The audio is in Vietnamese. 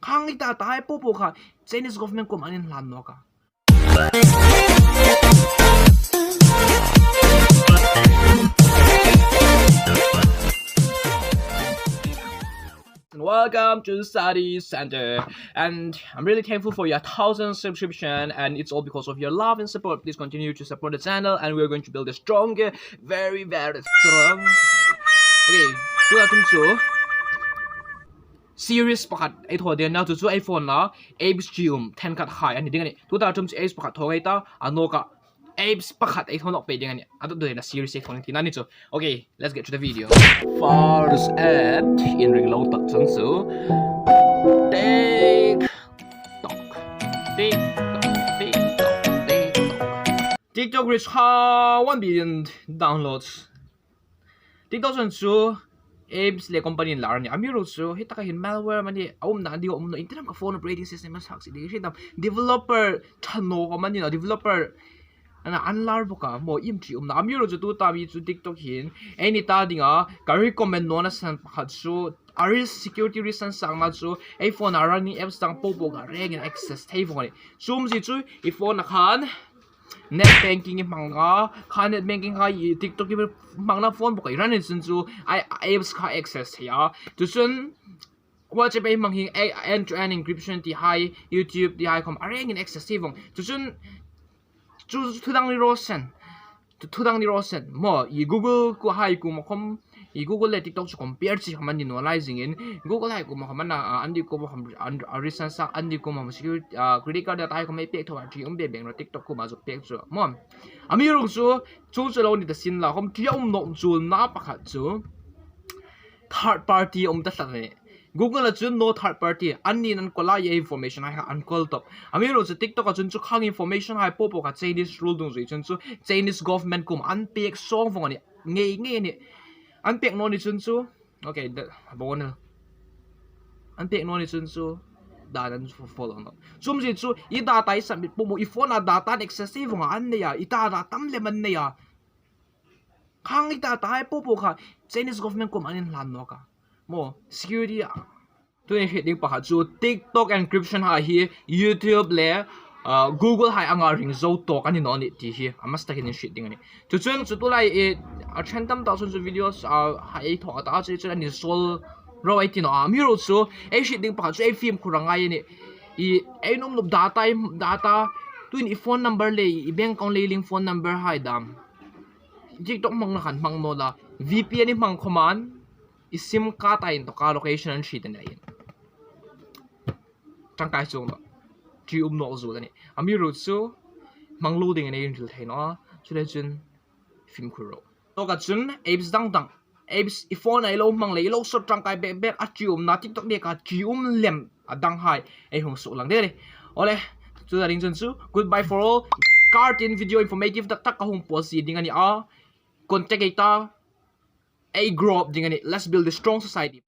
khang ita tai popo kha Chinese government ko manin lan no ka. Welcome to the study center, and I'm really thankful for your 1,000 subscription, and it's all because of your love and support. Please continue to support the channel, and we're going to build a stronger, very strong society. Okay, welcome to series pakat ai tho den na tu iPhone na apps gium 10 kat high ani ding ani tu ta tum apps pakat thoi ta anoka apps pakat ai thon ok pe ding ani adu do na series ai thon ti na ni chu. Okay, let's get to the video. First app in ring low tak chun su TikTok reached 1 billion downloads. TikTok chun su apps le company lar ni amiro chu hita ka hin malware mani na dio no internet ka phone operating system ma sak si di shi dam developer thano ka mani na developer ana anlar boka mo im tri na amiro chu tu ta bi chu TikTok hin any ta dinga ka recommend no na san pakhat chu aris security reason sang na chu iPhone running apps tang popo ga regen access thai phone ni zoom si chu iPhone na khan net banking manga khan net banking ka TikTok ki mangna phone bo kai ran sin chu I apps ka access ya tu chun WhatsApp ai manghi end to end encryption ti high YouTube ti high kom areng in access tivong tu chun chu thudang ni rosen mo I Google ko high ku mo kom I Google le TikTok chu compare chi haman ni normalizing in Google high ku mo haman na andi ko mo reason sa andi ko mo security credit card data ko may pek to tri be beng no TikTok ko ma zo pek chu mo amiro chu lo ni da sin la kom tiom no chu na pakhat chu third party ta sa ne Google la chun no third party anni nan kola ye information ha uncall top amiro chu TikTok chun chu khang information ha popo ka Chinese rule dung chun chu Chinese government kum unpek song phone ni nge ni unpek no ni chun chu okay bon unpek no ni chun chu da dan follow no zum ji chu I data I submit pomo I phone a data excessive nga an ne ya ita da tam le man ne ya khang ita ta popo kha Chinese government kum anin lan no ka mo security tu ne heading pa chu TikTok encryption ha hi YouTube le Google hai anga ring zo to kan no ni ti hi amas ta hin shit ding ani tu chun chu tu lai a random thousand videos hai tho ta chu chu ni sol ro ai ti no amiro chu ai shit ding pa chu ai film kurangai ni ai nom lob data tu ni phone number le I bank account le link phone number hai dam TikTok mang na kan mang no la VPN ni mang command isim ka tain to ka location an sheet na yin tang kai chung ji no zu da ni amiro chu mang loading ne yin thil thai no chu le chun film kuro to ka chun apps dang apps iPhone ai lo mang le lo so tang kai back a chium na TikTok de ka chium lem adang hai ai hong su lang de ni ole chu da ring chun chu goodbye for all cartoon video informative tak ka hong post ding ani a contact kita a grow up ding ani let's build a strong society.